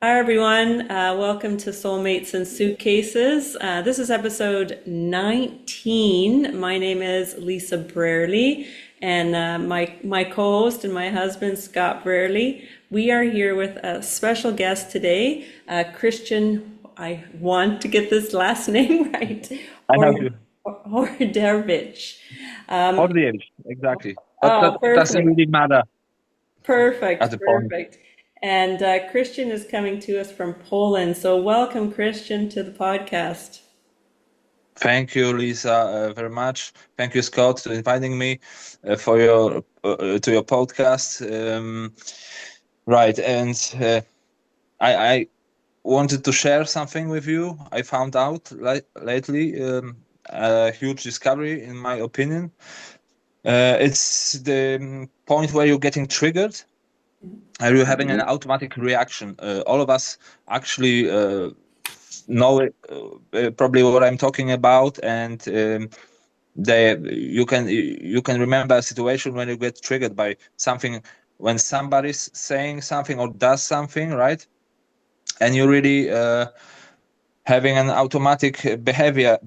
Hi, everyone. Welcome to Soulmates and Suitcases. This is episode 19. My name is Lisa Brierley, and my co-host and my husband, Scott Brierley. We are here with a special guest today, Krystian. I want to get this last name right. I have you. Hordyjewicz. Or the age, exactly. But Oh, that doesn't perfect. really matter at Perfect, the point. perfect. And Christian is coming to us from Poland. So welcome, Christian, to the podcast. Thank you, Lisa, very much. Thank you, Scott, for inviting me for your to your podcast. Right, and I wanted to share something with you. I found out lately a huge discovery, in my opinion. It's the point where you're getting triggered. Are you having an automatic reaction? All of us actually know it, probably what I'm talking about, and you can remember a situation when you get triggered by something, when somebody's saying something or does something, right? And you really having an automatic behavior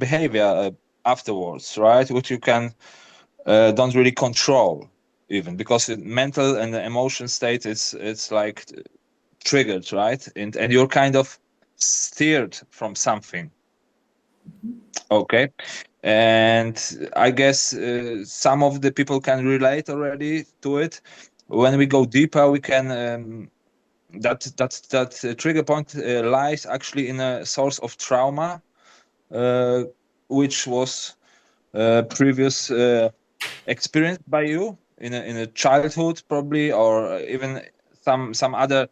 afterwards, right? Which you can don't really control, even because the mental and the emotion state, it's like triggered, right? And you're kind of steered from something. Okay. And I guess some of the people can relate already to it. When we go deeper, we can that trigger point lies actually in a source of trauma, uh, which was previous experienced by you in a childhood, probably, or even some other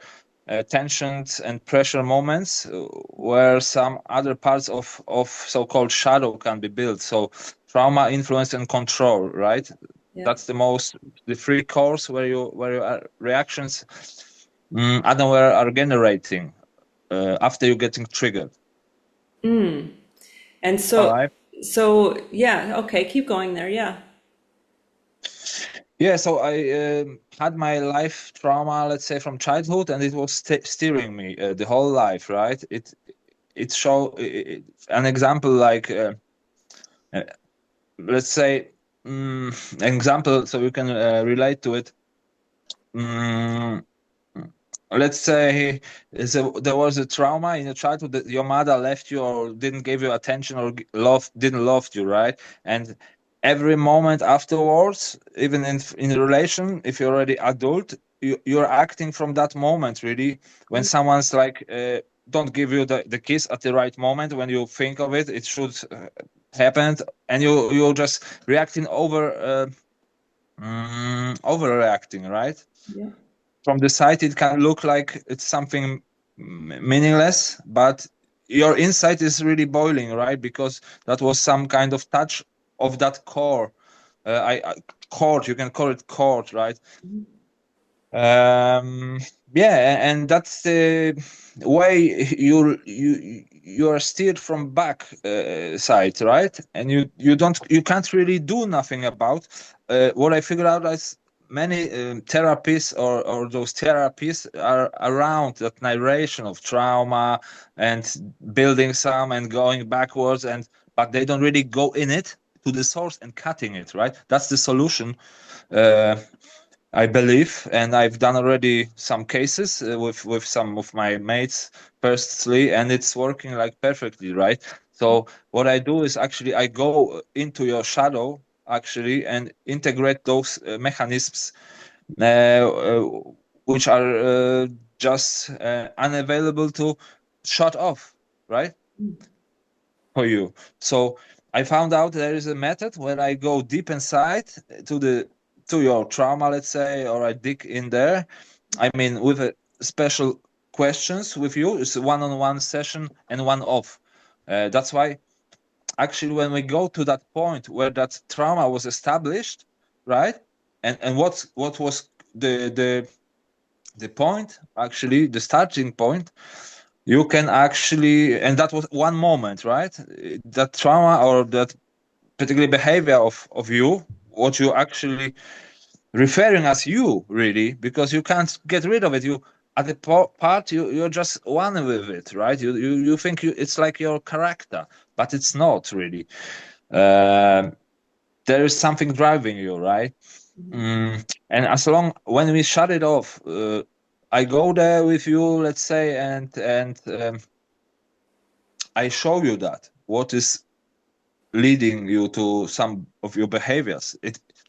tensions and pressure moments where some other parts of so-called shadow can be built. So trauma, influence, and control, right? Yeah. That's the three cores where your reactions unaware are generating after you're getting triggered. And All so, right. so yeah, okay, keep going there. Yeah. Yeah, so I had my life trauma, let's say, from childhood, and it was steering me the whole life, right? It show an example like uh, let's say an example so you can relate to it. Mm, let's say there was a trauma in your childhood that your mother left you or didn't give you attention or didn't love you, right? And every moment afterwards, even in a relation, if you're already adult, you're acting from that moment, really. When someone's like don't give you the kiss at the right moment, when you think of it, it should happen, and you're just reacting overreacting, right? Yeah. From the side it can look like it's something meaningless, but your inside is really boiling, right? Because that was some kind of touch of that core. I cord, you can call it cord, right? um yeah, and that's the way you are steered from back side, right? And you can't really do nothing about what I figured out is many therapies or those therapies are around that narration of trauma and building some and going backwards, and but they don't really go in it to the source and cutting it, right? That's the solution, uh, I believe, and I've done already some cases with some of my mates personally, and it's working like perfectly, right? So what I do is actually I go into your shadow actually and integrate those mechanisms uh, uh, which are just unavailable to shut off, right? For you. So I found out there is a method where I go deep inside to the to your trauma, let's say, or I dig in there. I mean, with a special questions with you. It's a one-on-one session and one off. That's why actually when we go to that point where that trauma was established, right? And what was the point, actually the starting point, you can actually, and that was one moment, right? That trauma or that particular behavior of you, what you actually referring as you, really, because you can't get rid of it. at the part you're just one with it, right? You think it's like your character, but it's not really. There is something driving you, right? And as long when we shut it off, I go there with you, let's say, and I show you that what is leading you to some of your behaviors.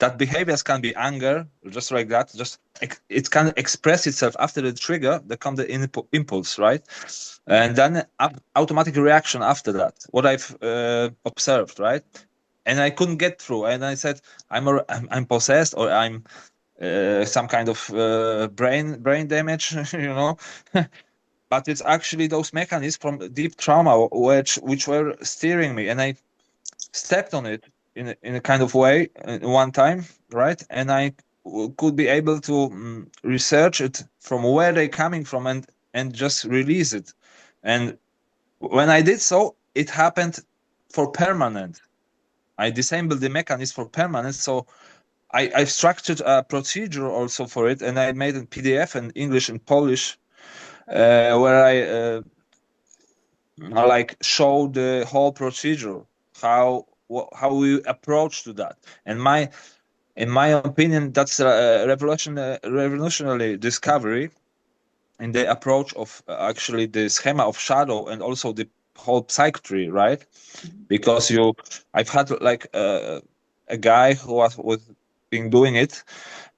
That behaviors can be anger, just like that. Just it can express itself after the trigger. There come the impulse, right? And then automatic reaction after that. What I've observed, right? And I couldn't get through. And I said, I'm possessed, or I'm some kind of brain damage, you know. But it's actually those mechanisms from deep trauma which were steering me, and I stepped on it in a kind of way one time, right? And I could be able to research it from where they're coming from and just release it. And when I did so, it happened for permanent. I disabled the mechanism for permanent. So I've structured a procedure also for it, and I made a PDF in English and Polish where I like show the whole procedure, how we approach to that. And in my opinion, that's a revolutionary discovery in the approach of actually the schema of shadow and also the whole psychiatry, right? Because I've had like a guy who was been doing it,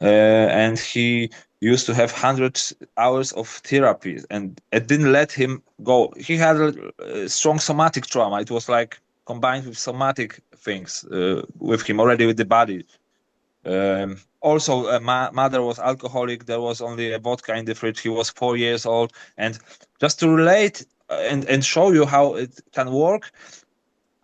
and he used to have 100 hours of therapy, and it didn't let him go. He had a strong somatic trauma. It was like combined with somatic things with him already with the body. Also, mother was alcoholic. There was only a vodka in the fridge. He was 4 years old. And just to relate and show you how it can work,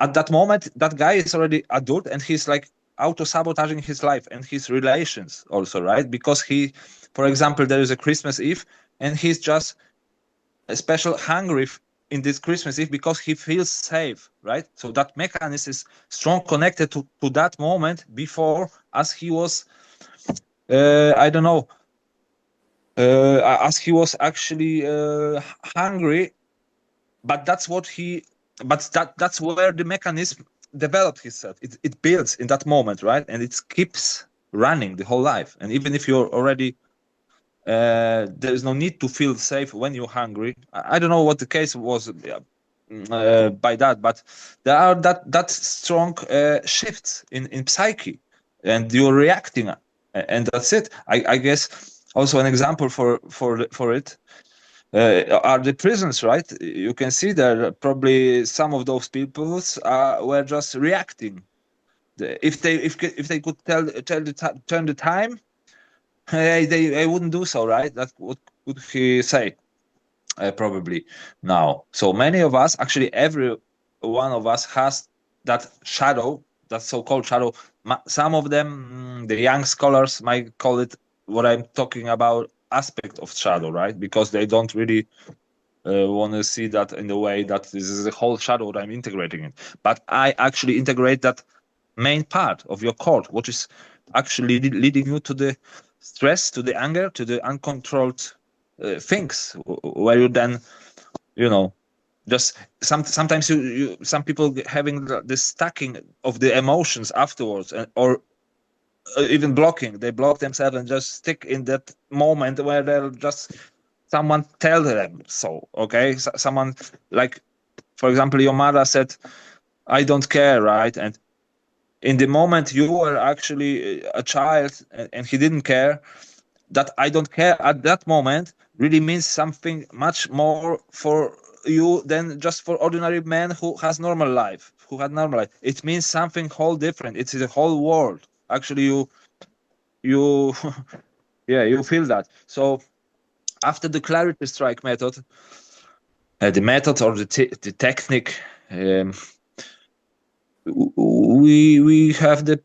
at that moment, that guy is already adult, and he's like auto-sabotaging his life and his relations also, right? Because he, for example, there is a Christmas Eve, and he's just a special hungry in this Christmas Eve because he feels safe, right? So that mechanism is strong connected to that moment before, as he was, I don't know, as he was actually hungry, but that's what he, but that's where the mechanism developed itself. It builds in that moment, right? And it keeps running the whole life. And even if you're already there is no need to feel safe when you're hungry. I don't know what the case was by that, but there are that strong shifts in psyche, and you're reacting, and that's it. I guess also an example for it are the prisons, right? You can see that probably some of those people were just reacting. If they could turn the time, they wouldn't do so, right? That's what would he say? Probably now. So many of us, actually, every one of us has that shadow, that so-called shadow. Some of them, the young scholars might call it what I'm talking about, aspect of shadow, right? Because they don't really want to see that in the way that this is the whole shadow that I'm integrating in. But I actually integrate that main part of your core, which is actually leading you to the stress, to the anger, to the uncontrolled things, where you then, just sometimes some people having the stacking of the emotions afterwards, or even blocking. They block themselves and just stick in that moment where they'll just someone tell them so. Okay, someone, like, for example, your mother said, "I don't care," right? And in the moment you were actually a child and he didn't care, that "I don't care" at that moment really means something much more for you than just for ordinary man who has normal life, who had normal life. It means something whole different. It's the whole world. Actually, you yeah, you feel that. So after the clarity strike method, the method or the technique, we have the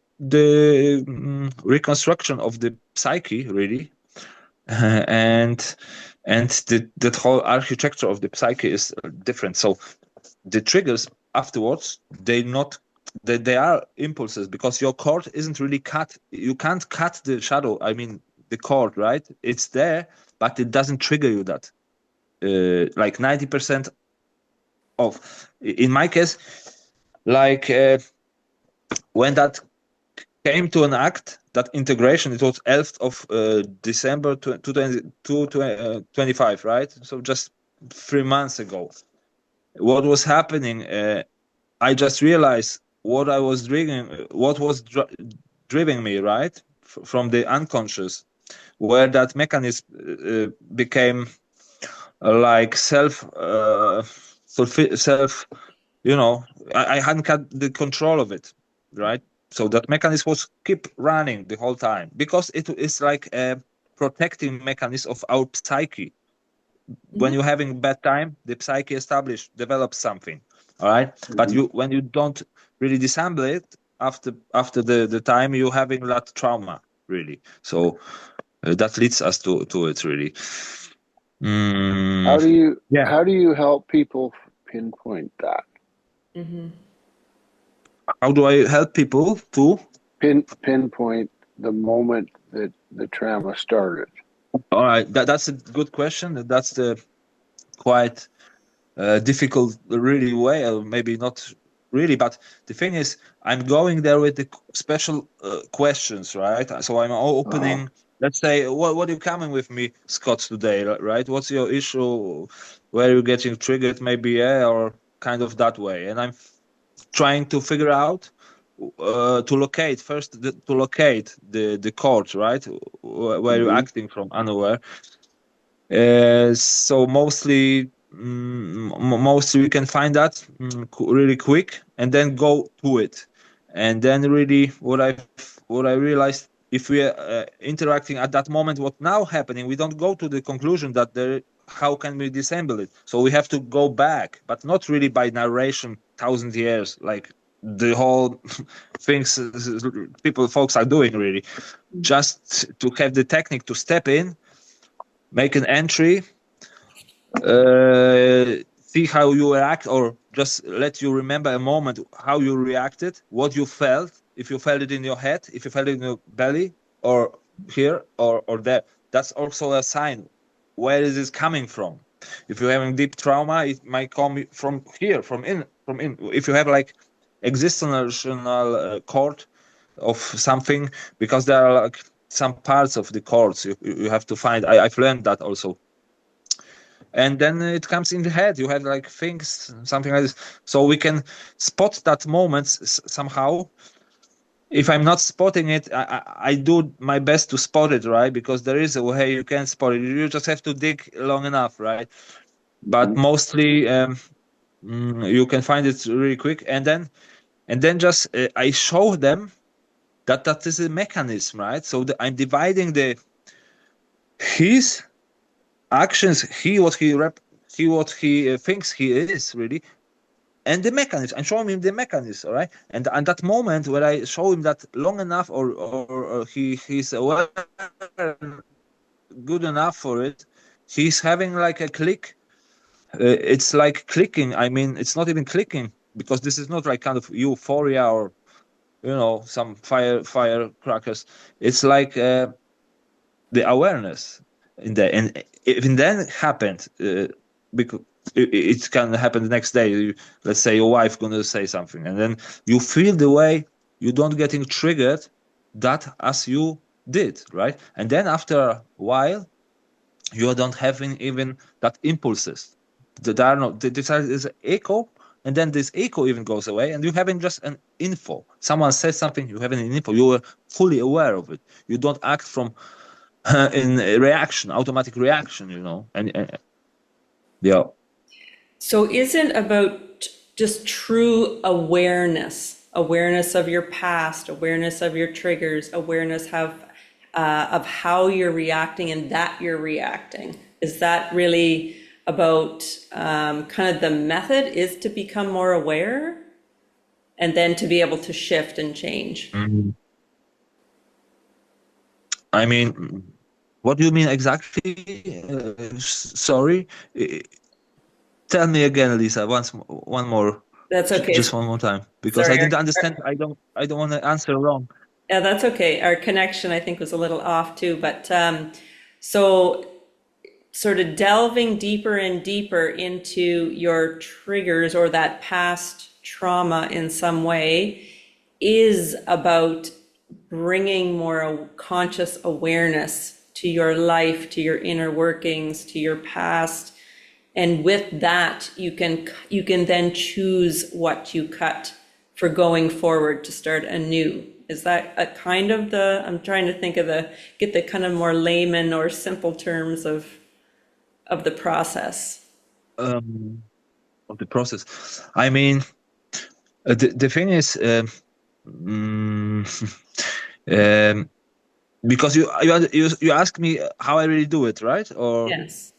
reconstruction of the psyche, really. and that whole architecture of the psyche is different. So the triggers afterwards, they are impulses, because your cord isn't really cut. You can't cut the shadow, I mean the cord, right? It's there, but it doesn't trigger you that. Like 90% of, in my case, like when that came to an act, that integration, it was 11th of December 2025, right? So just 3 months ago. What was happening, I just realized what I was driving, what was driving me, right? From the unconscious, where that mechanism became like self, you know, I hadn't had the control of it, right? So that mechanism was keep running the whole time because it is like a protecting mechanism of our psyche. When you're having bad time, the psyche develops something, all right? But when you don't really disassemble it after the time, you're having that trauma, really. So that leads us to it, really. How do you help people pinpoint that? How do I help people to pinpoint the moment that the trauma started? All right, that's a good question. That's the quite difficult, really way, or maybe not really. But the thing is, I'm going there with the special questions, right? So I'm opening. Let's say, what are you coming with me, Scott, today, right? What's your issue? Where are you getting triggered? Maybe, or kind of that way. And I'm trying to figure out to locate the chord, right? Where you're acting from unaware. So mostly we can find that really quick and then go to it. And then really what I realized, if we are interacting at that moment, what now happening, we don't go to the conclusion that how can we disassemble it? So we have to go back, but not really by narration, 1,000 years, like the whole things folks are doing, really. Just to have the technique to step in, make an entry, see how you react, or just let you remember a moment how you reacted, what you felt, if you felt it in your head, if you felt it in your belly, or here or there. That's also a sign. Where is this coming from? If you're having deep trauma, it might come from here, from in. If you have like existential chord of something, because there are like some parts of the chords you have to find. I've learned that also. And then it comes in the head. You have like things, something like this. So we can spot that moment somehow. If I'm not spotting it, I do my best to spot it, right? Because there is a way you can spot it. You just have to dig long enough, right? But mostly you can find it really quick. And then just I show them that is a mechanism, right? So I'm dividing his actions, what he thinks he is, really, and the mechanism. I'm showing him the mechanism, all right? And that moment where I show him that long enough, or he's aware, good enough for it, he's having like a click. It's like clicking. I mean, it's not even clicking, because this is not like kind of euphoria or some firecrackers. It's like the awareness in there. And if it then happened, because it can happen the next day. Let's say your wife gonna say something, and then you feel the way you don't getting triggered that as you did, right? And then after a while, you don't having even that impulses. There are no. This is echo. And then this echo even goes away, and you're having just an info. Someone says something, you have an info. You are fully aware of it. You don't act from in reaction, automatic reaction, and yeah. So is it about just true awareness of your past, awareness of your triggers, awareness of how you're reacting and that you're reacting? Is that really about kind of the method is to become more aware and then to be able to shift and change? I mean, what do you mean exactly? Sorry. Tell me again, Lisa, one more. That's okay. Just one more time, because sorry, I didn't understand. I don't want to answer wrong. Yeah, that's okay. Our connection, I think, was a little off too. But so sort of delving deeper and deeper into your triggers or that past trauma in some way is about bringing more conscious awareness to your life, to your inner workings, to your past. And with that, you can then choose what you cut for going forward to start anew. Is that a kind of I'm trying to think of get the kind of more layman or simple terms of the process. Of the process. I mean, the thing is, because you ask me how I really do it, right? Or yes.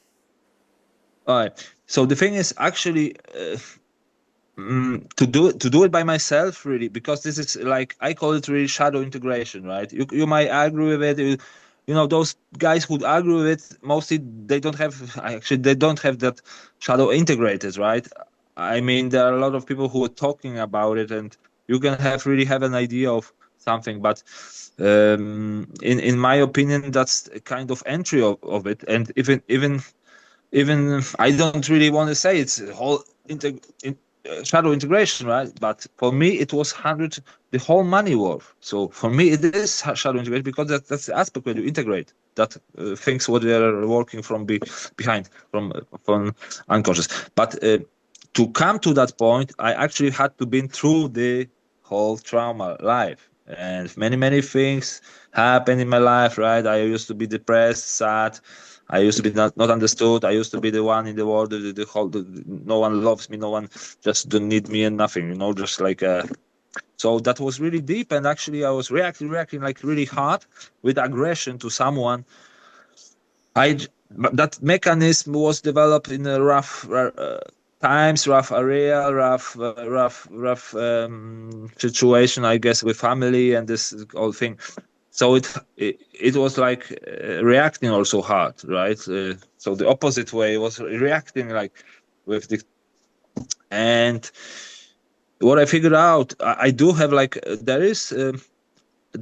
All right. So the thing is actually to do it by myself, really, because this is like, I call it really shadow integration, right? You might agree with it. You know, those guys who agree with it, mostly they don't have that shadow integrated, right? I mean, there are a lot of people who are talking about it, and you can really have an idea of something, but in my opinion, that's a kind of entry of it. And even I don't really want to say it's a whole shadow integration, right? But for me, it was the whole money worth. So for me, it is shadow integration, because that's the aspect where you integrate that things what they are working from behind, from unconscious. But to come to that point, I actually had to been through the whole trauma life, and many things happened in my life, right? I used to be depressed, sad. I used to be not understood. I used to be the one in the world, no one loves me, no one just don't need me and nothing, you know, just like so that was really deep, and actually I was reacting like really hard with aggression to someone. That mechanism was developed in a rough times, rough area, rough situation, I guess, with family and this whole thing. So it was like reacting also hard, right? So the opposite way was reacting like with the. And what I figured out, I do have like there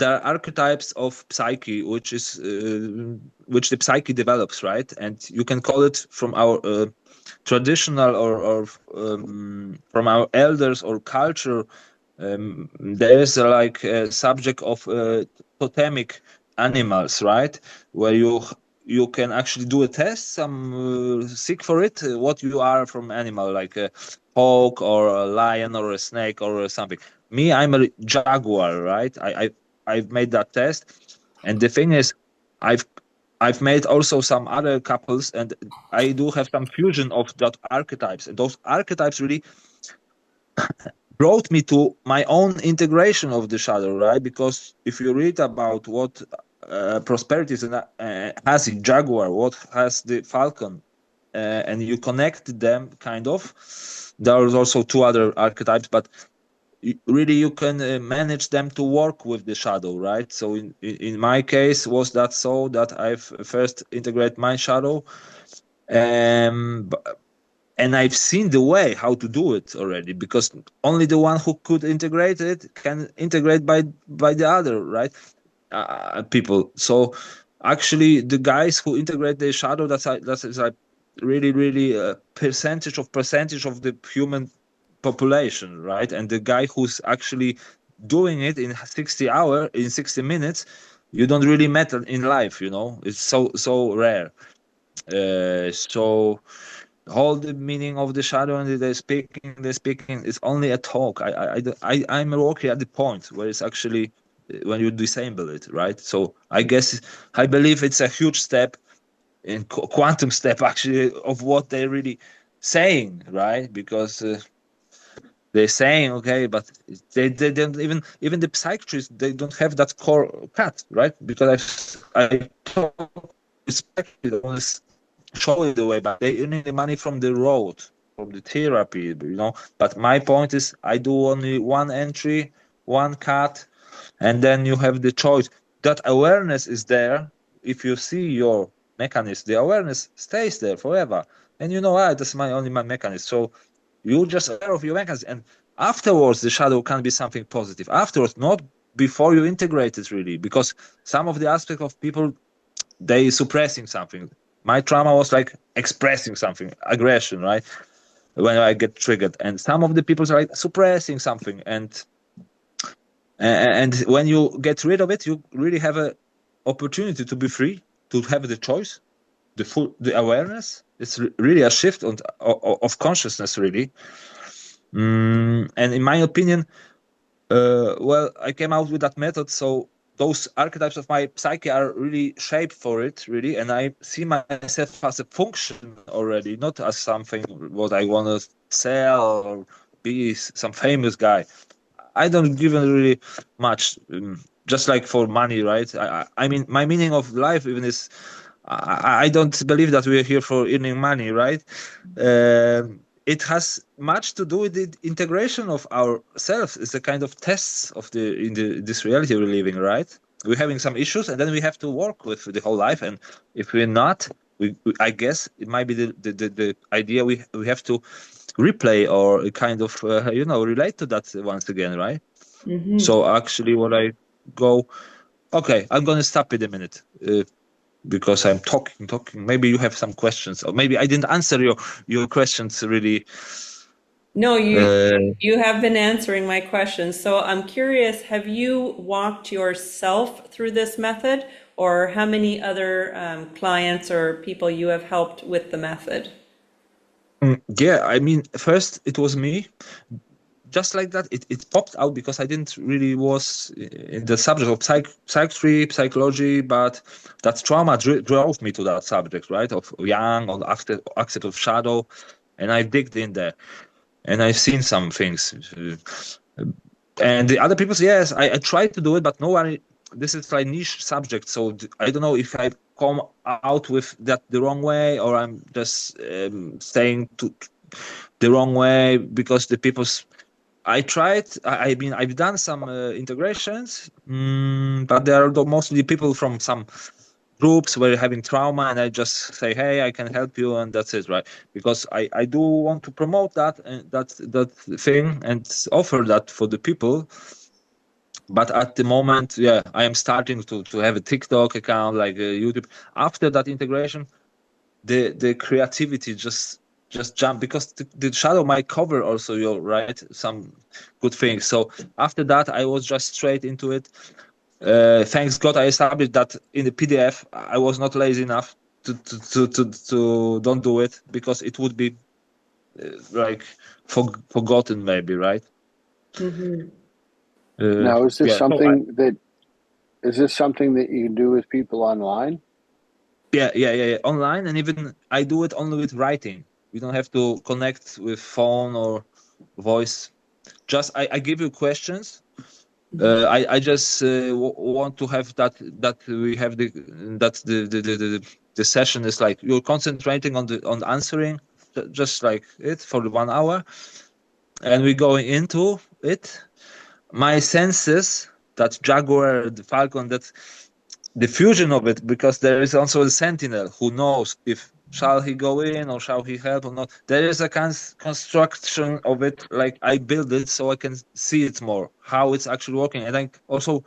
are archetypes of psyche, which the psyche develops, right? And you can call it from our traditional or from our elders or culture. There is like a subject of totemic animals, right? Where you can actually do a test, seek for it, what you are from animal, like a hawk or a lion or a snake or something. Me, I'm a jaguar, right? I've made that test, and the thing is, I've made also some other couples, and I do have some fusion of that archetypes, and those archetypes really brought me to my own integration of the shadow, right? Because if you read about what prosperity has in jaguar, what has the falcon, and you connect them, kind of, there are also two other archetypes, but really you can manage them to work with the shadow, right? So in my case, was that so that I've first integrate my shadow, and I've seen the way how to do it already, because only the one who could integrate it can integrate by the other, right? People. So actually, the guys who integrate the shadow, that's like really percentage of the human population, right? And the guy who's actually doing it in 60 minutes, you don't really matter in life, you know. It's so rare. So all the meaning of the shadow and the speaking is only a talk. I'm working at the point where it's actually when you disable it, right? So I believe it's a huge step in quantum step, actually, of what they're really saying, right? Because they're saying, okay, but they don't even the psychiatrists, they don't have that core cut, right? Because I respect it, show it the way, but they need the money from the road, from the therapy, you know. But my point is, I do only one entry, one cut, and then you have the choice. That awareness is there. If you see your mechanism, the awareness stays there forever, and you know, that's my mechanism. So you're just aware of your mechanism, and afterwards the shadow can be something positive. Afterwards, not before you integrate it, really, because some of the aspect of people, they suppressing something. My trauma was like expressing something, aggression, right? When I get triggered, and some of the people are like suppressing something, and when you get rid of it, you really have a opportunity to be free, to have the choice, the awareness. It's really a shift of consciousness, really. And in my opinion, well, I came out with that method, so those archetypes of my psyche are really shaped for it, really, and I see myself as a function already, not as something what I want to sell or be some famous guy. I don't give it really much, just like for money, right? I mean, my meaning of life even is, I don't believe that we're here for earning money, right? It has much to do with the integration of ourselves. It's a kind of tests of this reality we're living, right? We're having some issues, and then we have to work with the whole life. And if we're not, I guess it might be the idea we have to replay or kind of relate to that once again, right? So actually, what I go, okay, I'm gonna stop it a minute. Because I'm talking. Maybe you have some questions, or maybe I didn't answer your questions really. No, you have been answering my questions. So I'm curious, have you walked yourself through this method, or how many other clients or people you have helped with the method? Yeah, I mean, first it was me. Just like that, it popped out because I didn't really was in the subject of psychiatry, psychology, but that trauma drove me to that subject, right? Of Yang, or aspect of shadow, and I digged in there, and I've seen some things. And the other people, yes, I tried to do it, but no one. This is like niche subject, so I don't know if I come out with that the wrong way, or I'm just saying to the wrong way because the people's. I tried. I mean, I've done some integrations, but they are mostly people from some groups where having trauma, and I just say, "Hey, I can help you," and that's it, right? Because I do want to promote that and that thing and offer that for the people. But at the moment, yeah, I am starting to have a TikTok account, like YouTube. After that integration, the creativity just jump, because the shadow might cover also your right some good things. So after that, I was just straight into it. Thanks God, I established that in the PDF. I was not lazy enough to don't do it, because it would be like forgotten maybe, right? Now, is this Yeah. something that you can do with people online? Yeah. Online, and even I do it only with writing. We don't have to connect with phone or voice. Just I give you questions. I just want to have that we have the session is like you're concentrating on answering, just like it for the 1 hour, and we go into it. My senses, that jaguar, the falcon, that the fusion of it, because there is also a sentinel who knows if shall he go in or shall he help or not. There is a construction of it, like I build it so I can see it more, how it's actually working, and I also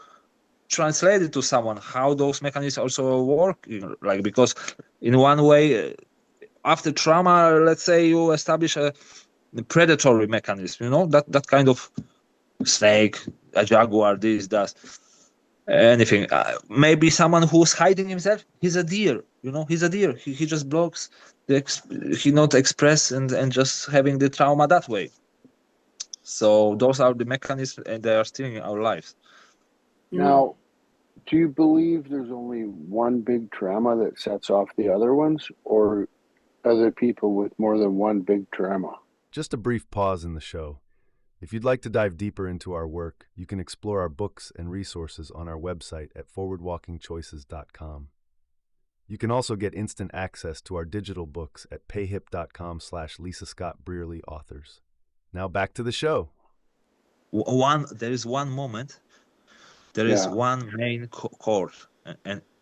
translate it to someone how those mechanisms also work, like, because in one way, after trauma, let's say you establish a predatory mechanism, that kind of snake, a jaguar, this, that, anything. Maybe someone who's hiding himself, he's a deer, he's a deer. He just blocks he not express and just having the trauma that way. So those are the mechanisms, and they are stealing our lives. Now, do you believe there's only one big trauma that sets off the other ones, or other people with more than one big trauma? Just a brief pause in the show. If you'd like to dive deeper into our work, you can explore our books and resources on our website at forwardwalkingchoices.com. You can also get instant access to our digital books at payhip.com/Lisa Scott Brearley authors. Now back to the show. There is one moment. There is one main chord,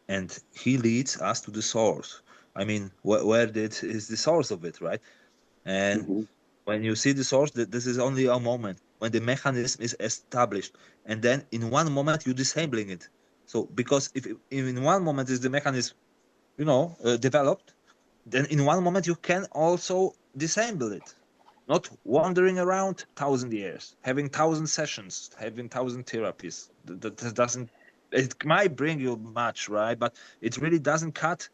and he leads us to the source. I mean, where is the source of it, right? And when you see the source, this is only a moment when the mechanism is established, and then in one moment you're disabling it. So because if in one moment is the mechanism, developed, then in one moment you can also disable it. Not wandering around 1,000 years, having 1,000 sessions, having 1,000 therapies. That doesn't. It might bring you much, right? But it really doesn't cut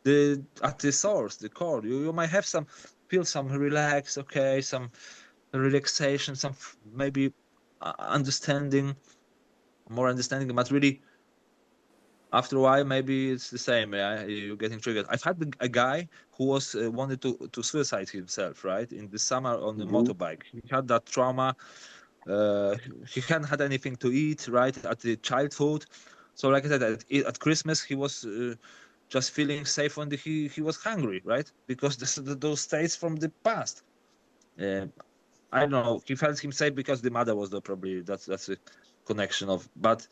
at the source, the core. You might have feel some relax, okay, some relaxation, some maybe understanding, more understanding, but really after a while maybe it's the same. Yeah, you're getting triggered. I've had a guy who was wanted to suicide himself, right, in the summer on the motorbike. He had that trauma. He hadn't had anything to eat, right, at the childhood. So like I said, at Christmas he was just feeling safe when he was hungry, right, because those states from the past. I don't know, he felt him safe because the mother was there, probably that's a connection of, but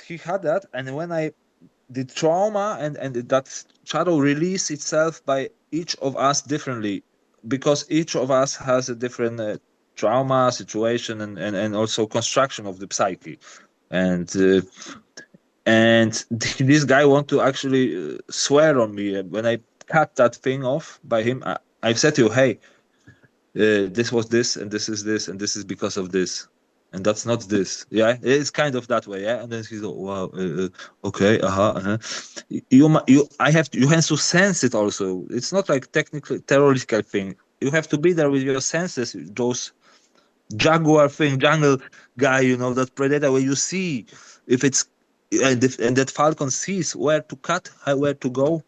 he had that. And when the trauma and that shadow release itself by each of us differently, because each of us has a different trauma situation and also construction of the psyche. And this guy want to actually swear on me when I cut that thing off by him. I've said to you, hey, this was this, and this is this, and this is because of this, and that's not this. Yeah, it's kind of that way. Yeah, and then he's like, wow, okay, You have to sense it also. It's not like technically theoretical thing. You have to be there with your senses. Those jaguar thing, jungle guy, that predator where you see if it's and that falcon sees where to cut, where to go.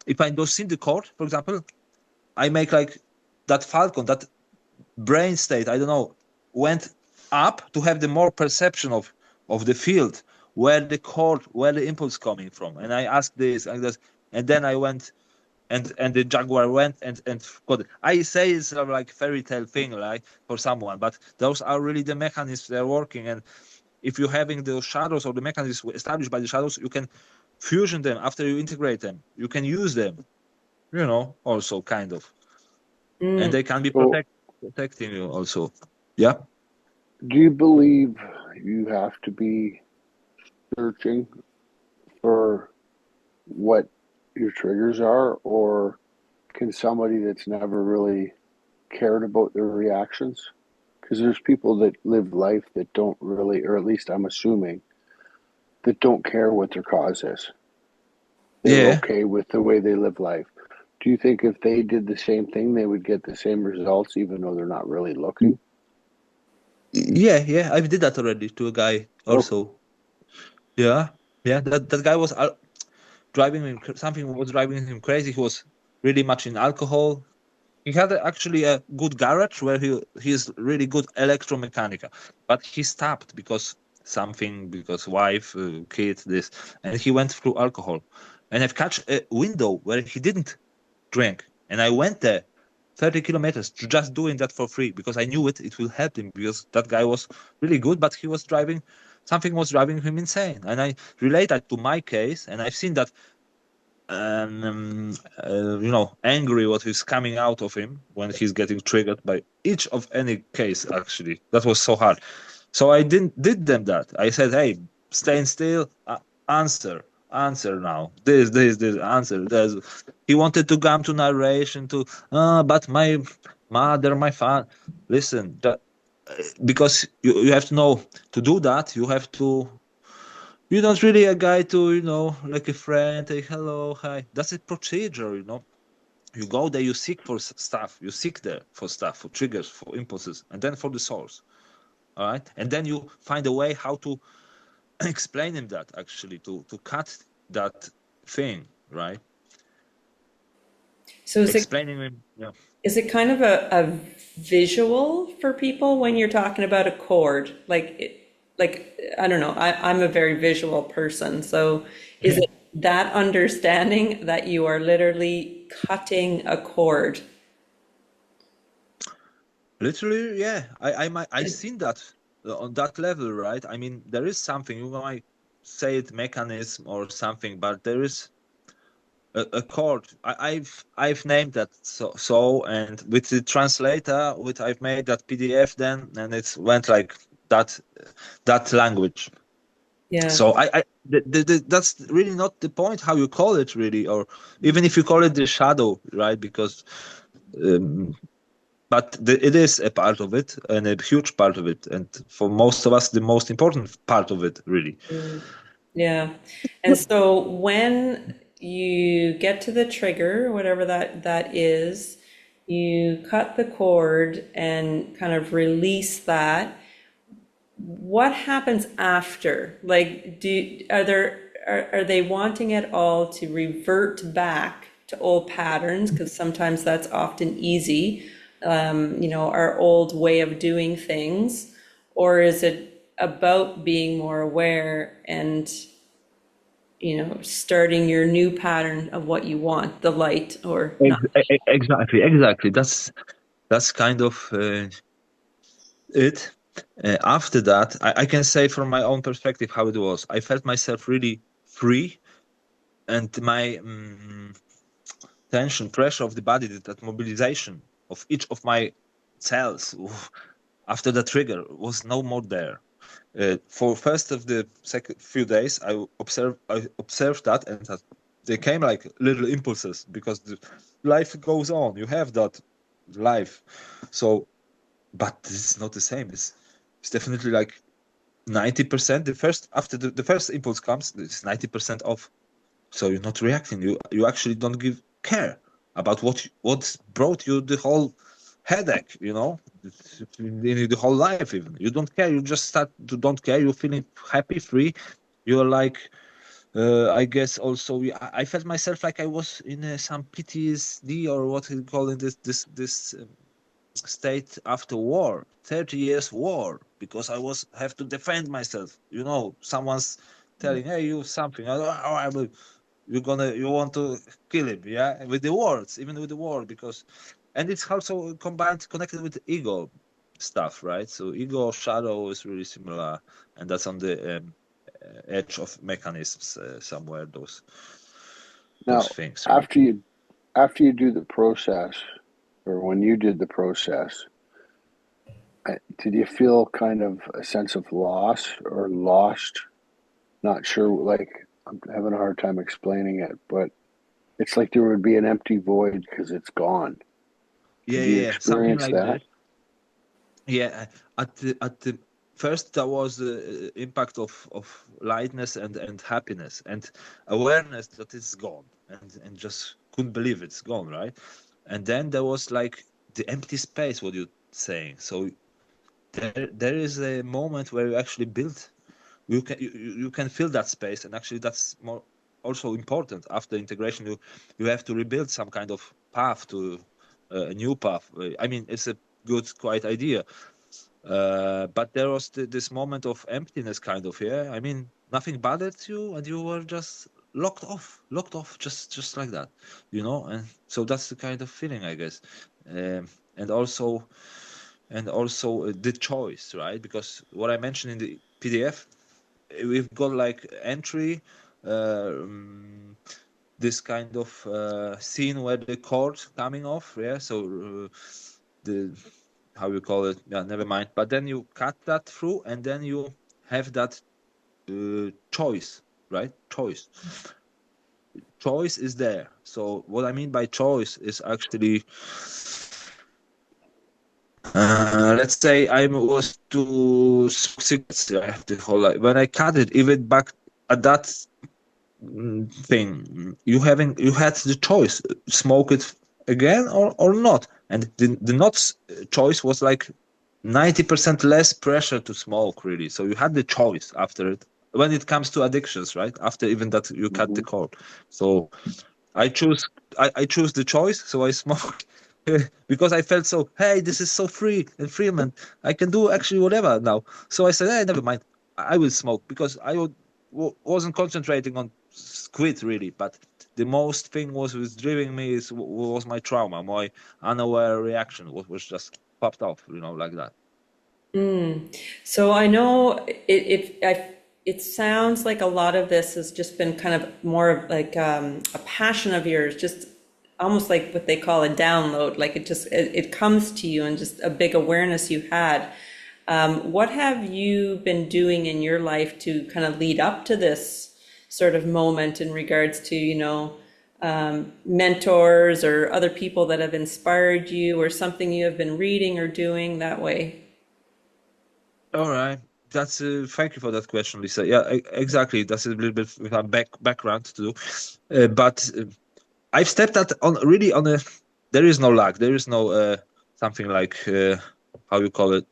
If I don't see the cord, for example, I make like that falcon, that brain state, I don't know, went up to have the more perception of the field, where the cord, where the impulse coming from. And I asked this and that, and then I went and the jaguar went and got it. I say it's like fairy tale thing, like for someone, but those are really the mechanisms they're working. And if you're having those shadows or the mechanisms established by the shadows, you can fusion them after you integrate them. You can use them, also kind of. And they can be protecting you also. Yeah. Do you believe you have to be searching for what your triggers are, or can somebody that's never really cared about their reactions? Because there's people that live life that don't really, or at least I'm assuming, that don't care what their cause is. They're okay with the way they live life. Do you think if they did the same thing, they would get the same results, even though they're not really looking? Yeah, I did that already to a guy also. Yeah. That guy was driving him. Something was driving him crazy. He was really much in alcohol. He had actually a good garage where he's really good electromechanical, but he stopped because wife, kid, this, and he went through alcohol. And I've catch a window where he didn't drink, and I went there 30 kilometers to just doing that for free because I knew it will help him, because that guy was really good, but he was something was driving him insane. And I relate that to my case, and I've seen that angry what is coming out of him when he's getting triggered by each of any case. Actually, that was so hard. So I did them that. I said, hey, staying still, answer now. This answer. He wanted to come to narration but my mother, my father. Listen, because you have to know, to do that, you have to. You're not really a guy to, like a friend, hey, hello, hi. That's a procedure, You go there, you seek for stuff. You seek there for stuff, for triggers, for impulses, and then for the source. All right? And then you find a way how to explain him that, actually, to cut that thing, right? So explaining him, yeah. Is it kind of a visual for people when you're talking about a chord? Like, I don't know, I'm a very visual person. So is it that understanding that you are literally cutting a cord? Literally, yeah. I've seen that on that level, right? I mean, there is something, you might say it mechanism or something, but there is a chord. I've named that so, and with the translator, I've made that PDF then, and it went like that language. Yeah. So that's really not the point how you call it really, or even if you call it the shadow, right? Because but it is a part of it, and a huge part of it, and for most of us the most important part of it really. Yeah. And so when you get to the trigger, whatever that is, you cut the cord and kind of release that. What happens after? Like, are they wanting at all to revert back to old patterns? Because sometimes that's often easy, our old way of doing things. Or is it about being more aware and, starting your new pattern of what you want, the light or not? Exactly. That's kind of it. After that, I can say from my own perspective how it was. I felt myself really free, and my tension, pressure of the body, that mobilization of each of my cells after the trigger was no more there. For first of the second few days, I observed that, and that they came like little impulses because the life goes on. You have that life, so but this is not the same. It's definitely like 90%. The first after the first impulse comes, it's 90% off. So you're not reacting. You actually don't give care about what brought you the whole headache. The whole life. Even you don't care. You just start to don't care. You're feeling happy, free. You're like. I guess also I felt myself like I was in some PTSD or what you call it this state after war, 30 years war, because I have to defend myself. Someone's telling, hey, you something. You want to kill him, yeah, with the words, even with the word, and it's also connected with ego stuff, right? So ego shadow is really similar, and that's on the edge of mechanisms somewhere. Those things. Right? After you do the process, or when you did the process, did you feel kind of a sense of loss or lost? Not sure, like, I'm having a hard time explaining it, but it's like there would be an empty void because it's gone. Did you Yeah, something experience like that? that. Yeah, at the first there was the impact of lightness and happiness and awareness that it's gone, and just couldn't believe it's gone, right? And then there was like the empty space, what you're saying. So there is a moment where you actually build. You can fill that space, and actually that's more also important. After integration, you have to rebuild some kind of path to a new path. I mean, it's a good, quite idea. But there was this moment of emptiness, kind of. Yeah, I mean, nothing bothered you, and you were just locked off, just like that, And so that's the kind of feeling, I guess. And also, the choice, right? Because what I mentioned in the PDF, we've got like entry, this kind of scene where the cord coming off, yeah. So the how you call it, yeah, never mind. But then you cut that through, and then you have that choice, right? Choice is there. So what I mean by choice is actually, let's say I was to smoke cigarettes, yeah, the whole life. When I cut it, even back at that thing, you had the choice, smoke it again or not, and the not choice was like 90% less pressure to smoke, really. So you had the choice after it when it comes to addictions, right? After even that you cut the cord. So I choose the choice, so I smoked because I felt so, hey, this is so free and free, man. I can do actually whatever now. So I said, hey, never mind. I will smoke because wasn't concentrating on quit really, but the most thing was driving me was my trauma, my unaware reaction, what was just popped off, like that. So I know it sounds like a lot of this has just been kind of more of like a passion of yours, just almost like what they call a download. Like it comes to you and just a big awareness you had. What have you been doing in your life to kind of lead up to this sort of moment in regards to, mentors or other people that have inspired you or something you have been reading or doing that way? All right. That's thank you for that question, Lisa. Yeah, exactly. That's a little bit with our background to do, but I've stepped out on really on a. There is no luck. There is no something like how you call it.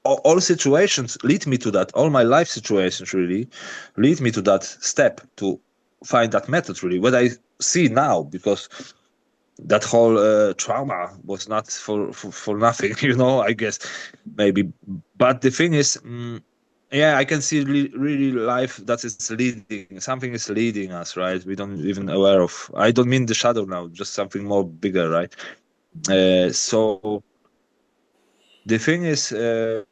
All situations lead me to that. All my life situations really lead me to that step to find that method. Really, what I see now, because that whole trauma was not for nothing, I guess maybe. But the thing is, yeah, I can see really life that is leading, something is leading us, right? We don't even aware of. I don't mean the shadow now, just something more bigger, right? So the thing is, yeah,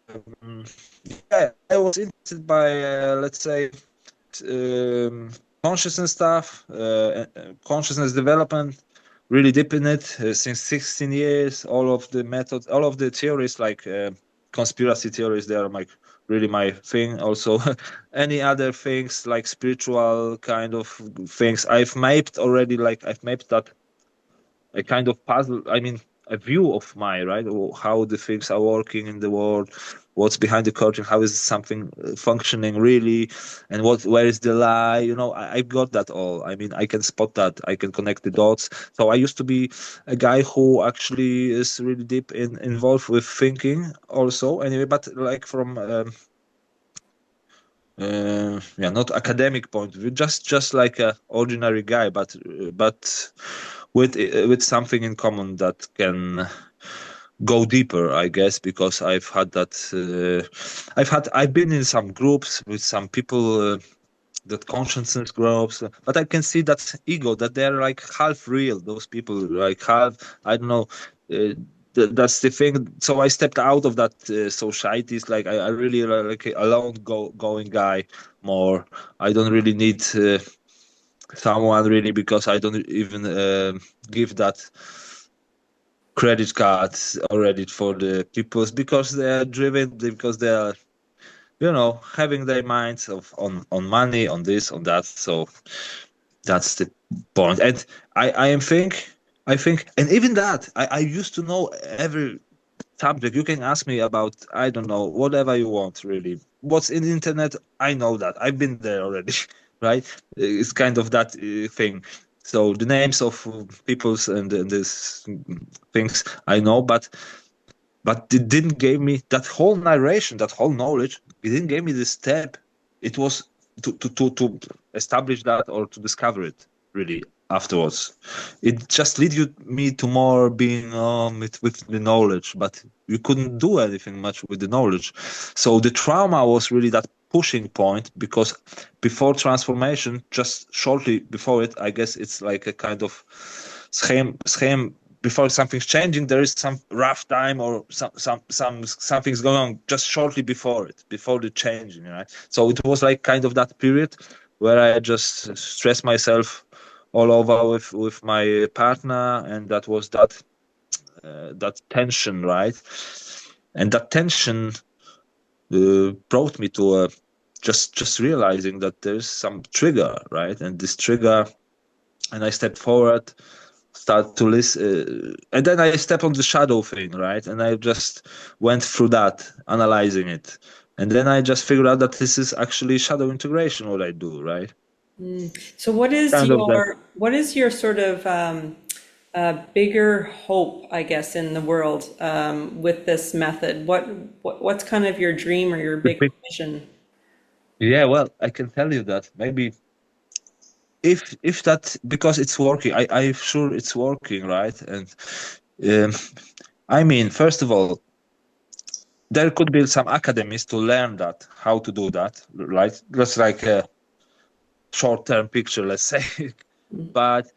I was interested by, let's say, consciousness stuff, consciousness development, really deep in it since 16 years. All of the methods, all of the theories, like conspiracy theories, they are really my thing. Also, any other things like spiritual kind of things, I've mapped already. Like I've mapped that a kind of puzzle. I mean, a view of right, how the things are working in the world, what's behind the curtain, how is something functioning really, and where is the lie. I've got that all. I mean, I can spot that, I can connect the dots. So I used to be a guy who actually is really deep involved with thinking also, anyway, but like from yeah, not academic point of view, just like a ordinary guy, but with something in common that can go deeper, I guess, because I've had that. I've been in some groups with some people, that consciousness groups, but I can see that ego, that they're like half real. Those people, like half, I don't know. That's the thing. So I stepped out of that societies. Like I really like a alone going guy more. I don't really need someone really, because I don't even give that credit cards already for the peoples, because they are driven, because they are having their minds on money, on this, on that. So that's the point. And I think, and even that, I used to know every subject. You can ask me about, I don't know, whatever you want, really. What's in the internet, I know that. I've been there already, right? It's kind of that thing. So the names of peoples and these things I know, but it didn't give me that whole narration, that whole knowledge. It didn't give me the step. It was to establish that, or to discover it really afterwards. It just me to more being with the knowledge, but you couldn't do anything much with the knowledge. So the trauma was really that pushing point, because before transformation, just shortly before it, I guess it's like a kind of scheme. Before something's changing, there is some rough time, or something's going on just shortly before it, before the changing, right? So it was like kind of that period where I just stressed myself all over with my partner, and that was that tension, right? And that tension brought me to just realizing that there's some trigger, right? And this trigger, and I stepped forward, start to listen, and then I step on the shadow thing, right? And I just went through that, analyzing it, and then I just figured out that this is actually shadow integration, what I do, right? So what is Kind of that. your sort of bigger hope, I guess, in the world with this method? What's kind of your dream or your big vision? Yeah, well, I can tell you that maybe if that, because it's working, I'm sure it's working, right? And I mean, first of all, there could be some academies to learn that, how to do that, right? Just like a short-term picture, let's say. but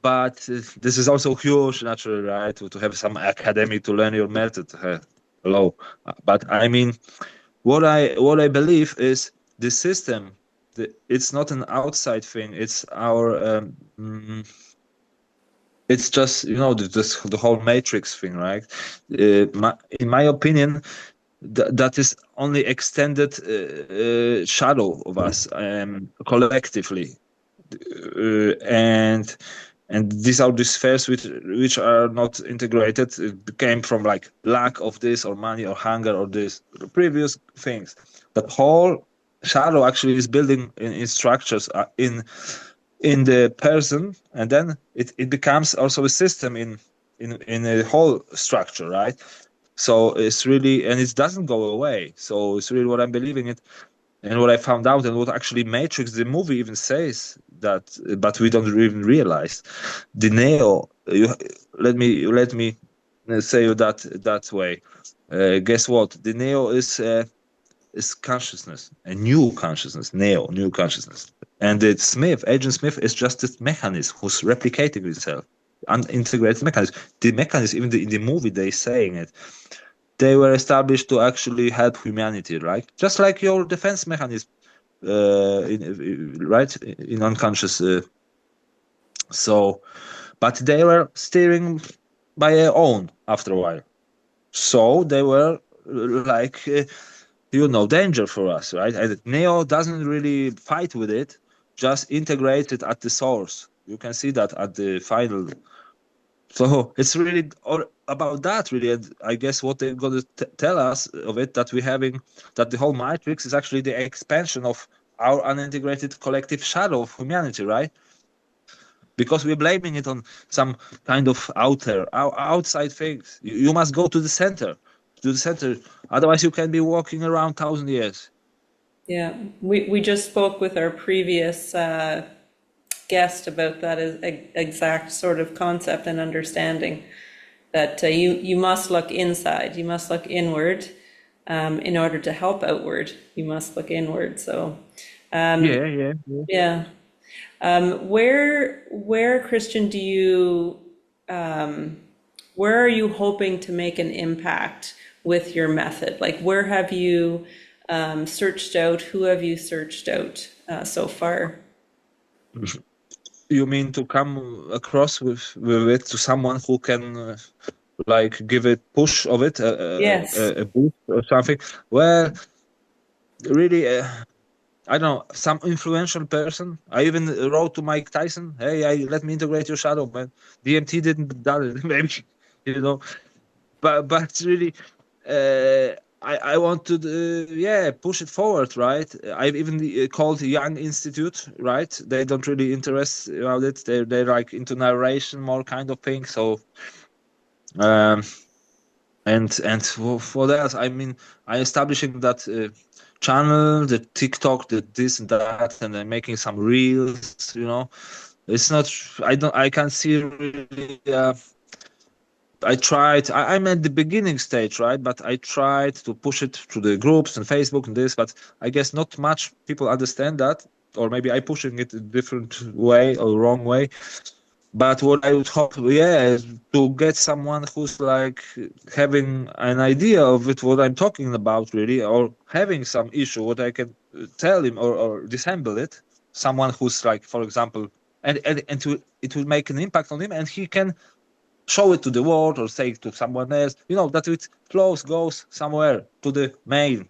this is also huge, naturally, right? To have some academy to learn your method. Hello, but I mean, what I believe is the system. It's not an outside thing. It's our it's just, the whole matrix thing, right? In my opinion, that is only extended shadow of us, collectively, and these are these spheres which are not integrated. It came from like lack of this or money or hunger or this previous things. That whole shadow actually is building in structures in the person, and then it becomes also a system in a whole structure, right? So it's really, and it doesn't go away. So it's really what I'm believing it, and what I found out, and what actually Matrix, the movie, even says that, but we don't even realize. The Neo, let me say you that way. Guess what? The Neo is consciousness, a new consciousness, new consciousness. And Agent Smith is just this mechanism who's replicating itself, unintegrated mechanism. The mechanism, even in the movie, they saying it. They were established to actually help humanity, right? Just like your defense mechanism, right, in unconscious. But they were steering by their own after a while. So they were like, danger for us, right? And Neo doesn't really fight with it, just integrate it at the source. You can see that at the final. So it's really all about that, really. And I guess what they're going to tell us of it, that that the whole matrix is actually the expansion of our unintegrated collective shadow of humanity, right? Because we're blaming it on some kind of outside things. You must go to the center, Otherwise, you can be walking around 1,000 years. Yeah, we just spoke with our previous guest about that exact sort of concept and understanding, that you must look inside, you must look inward, in order to help outward. You must look inward. So, yeah. Where, Krystian, where are you hoping to make an impact with your method? Like, where have you searched out? Who have you searched out so far? You mean to come across with it to someone who can like give a push of it, Yes. a boost or something? Well, really, I don't know, some influential person. I even wrote to Mike Tyson, "Hey, let me integrate your shadow, man." DMT didn't do it, maybe, but really, I want to, push it forward, right? I've even called Young Institute, right? They don't really interest about it. They're like into narration, more kind of thing. So, and for that, I mean, I establishing that channel, the TikTok, the this and that, and then making some reels. It's not. I can't see really. I tried. I'm at the beginning stage, right? But I tried to push it to the groups and Facebook and this, but I guess not much people understand that, or maybe I pushing it a different way or wrong way. But what I would hope, is to get someone who's like having an idea of it, what I'm talking about, really, or having some issue, what I can tell him or dissemble it. Someone who's like, for example, and it will make an impact on him, and he can show it to the world or say it to someone else, that it goes somewhere to the main,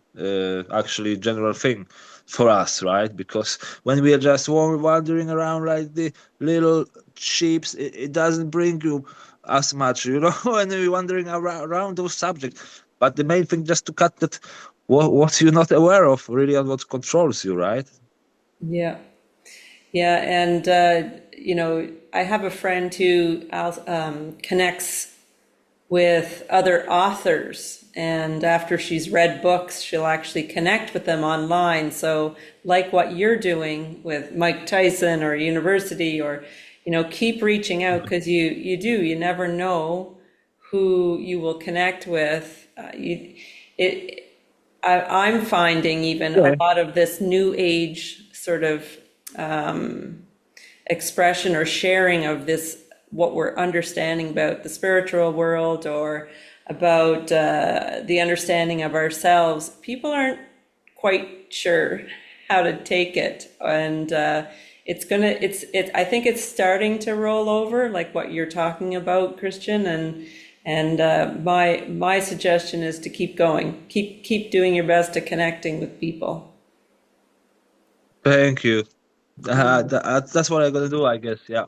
actually general thing for us, right? Because when we are just wandering around like the little sheeps, it doesn't bring you as much, when we're wandering around those subjects. But the main thing, just to cut that, what you're not aware of, really, and what controls you, right? Yeah. Yeah, and I have a friend who connects with other authors, and after she's read books, she'll actually connect with them online. So, like what you're doing with Mike Tyson or university, or keep reaching out, because you never know who you will connect with. I'm finding even a lot of this new age sort of expression or sharing of this, what we're understanding about the spiritual world, or about the understanding of ourselves. People aren't quite sure how to take it, and I think it's starting to roll over, like what you're talking about, Christian, and my suggestion is to keep going, keep doing your best to connecting with people. Thank you. That's what I'm gonna do, I guess. Yeah,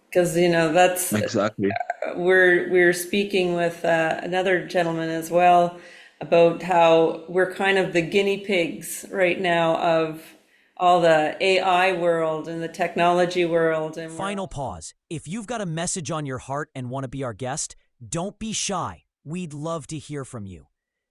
Because that's exactly. we're speaking with another gentleman as well about how we're kind of the guinea pigs right now of all the AI world and the technology world. And Final pause. If you've got a message on your heart and want to be our guest, don't be shy. We'd love to hear from you.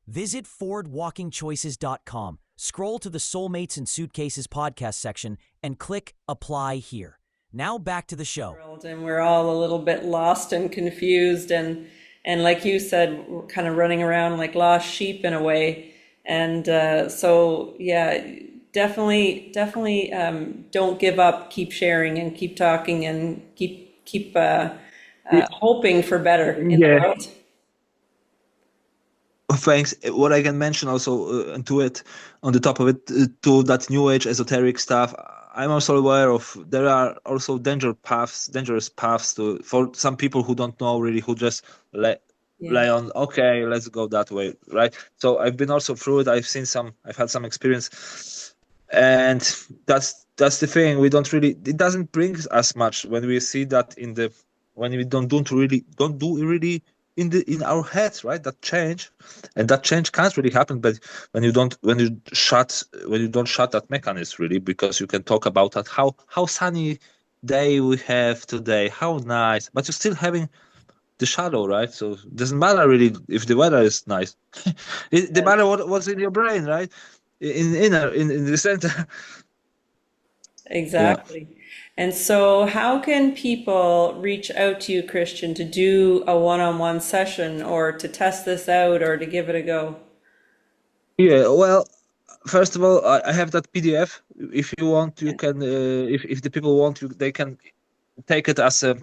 Visit forwardwalkingchoices.com, scroll to the Soulmates and Suitcases podcast section, and click Apply Here. Now back to the show. And we're all a little bit lost and confused, and like you said, we're kind of running around like lost sheep in a way. And so yeah, definitely don't give up. Keep sharing and keep talking and keep hoping for better in the world. Thanks. What I can mention also to it, on the top of it, to that new age esoteric stuff, I'm also aware of there are also dangerous paths for some people who don't know really, who just lay on, okay, let's go that way, right? So I've been also through it. I've had some experience, and that's the thing. It doesn't bring us much when we see that when we don't do really in our heads, right? That change can't really happen. But when you don't shut that mechanism really, because you can talk about that, how sunny day we have today, how nice, but you're still having the shadow, right? So it doesn't matter really if the weather is nice. It matter what's in your brain, right? In the center. Exactly. Yeah. And so how can people reach out to you, Christian, to do a one-on-one session or to test this out or to give it a go? Yeah, well, first of all, I have that PDF. If you want, you can, if the people want, they can take it as a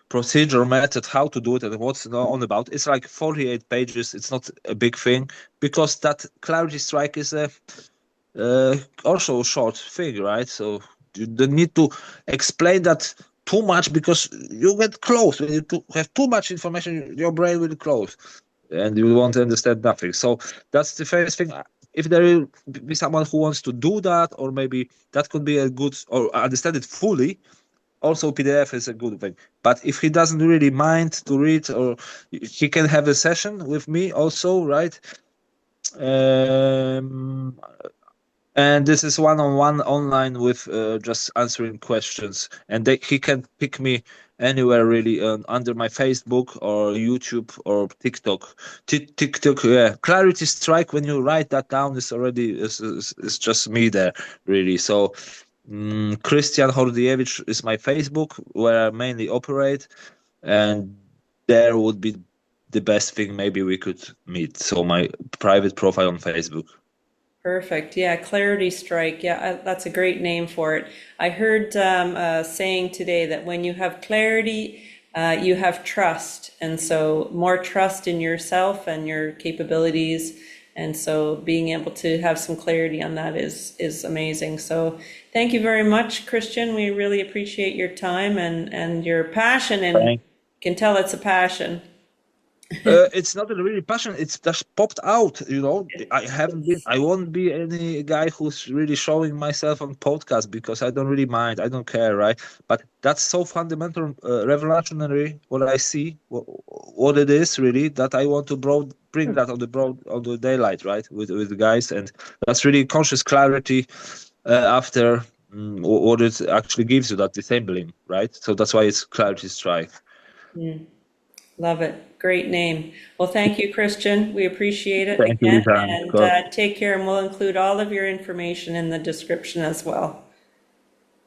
procedure method, how to do it and what's on about. It's like 48 pages. It's not a big thing, because that clarity strike is also a short thing, right? So you don't need to explain that too much, because you get close. When you have too much information, your brain will close and you won't understand nothing. So that's the first thing. If there will be someone who wants to do that, or maybe that could be a good, or understand it fully, also PDF is a good thing. But if he doesn't really mind to read, or he can have a session with me also, right? And this is one-on-one online with just answering questions, and he can pick me anywhere really, under my Facebook or YouTube or TikTok. TikTok, yeah. Clarity Strike. When you write that down, is just me there really. So Krystian Hordyjewicz is my Facebook, where I mainly operate, and there would be the best thing. Maybe we could meet. So my private profile on Facebook. Perfect. Yeah, Clarity Strike. Yeah, that's a great name for it. I heard a saying today that when you have clarity, you have trust. And so more trust in yourself and your capabilities. And so being able to have some clarity on that is amazing. So thank you very much, Christian. We really appreciate your time and your passion. And you can tell it's a passion. It's not a really passion. It's just popped out, I won't be any guy who's really showing myself on podcast, because I don't really mind. I don't care, right? But that's so fundamental, revolutionary, what I see, what it is really, that I want to bring that on the daylight, right? With the guys. And that's really conscious clarity after what it actually gives you, that disabling, right? So that's why it's Clarity Strike. Love it. Great name. Well, thank you, Christian. We appreciate it. Thank again. You, and take care, and we'll include all of your information in the description as well.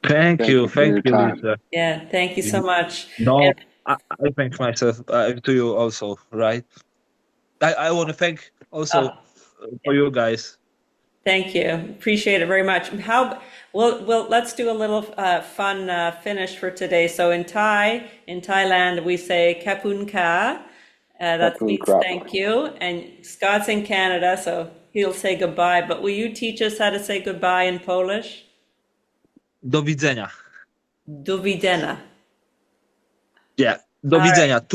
Thank you, Lisa. Yeah, thank you so much. No, I thank myself, to you also, right? I want to thank also for you guys. Thank you. Appreciate it very much. Well, let's do a little fun finish for today. So in Thailand, we say Kapun Ka. That means thank you. And Scott's in Canada, so he'll say goodbye, but will you teach us how to say goodbye in Polish? Do widzenia. Do widzenia. Yeah. Do All right. widzenia.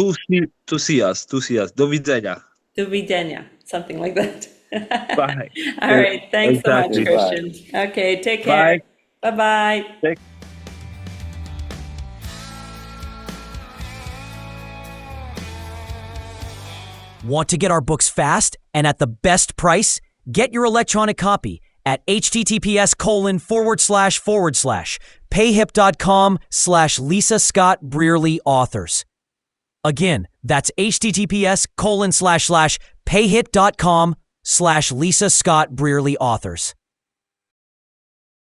To see us. Do widzenia. Do widzenia. Something like that. Bye. All right. Thanks so much, Exactly. Krystian. Okay. Take care. Bye. Bye-bye. Want to get our books fast and at the best price? Get your electronic copy at https://payhip.com/Lisa Scott Brearley authors. Again, that's https://payhip.com/Lisa Scott Brearley authors.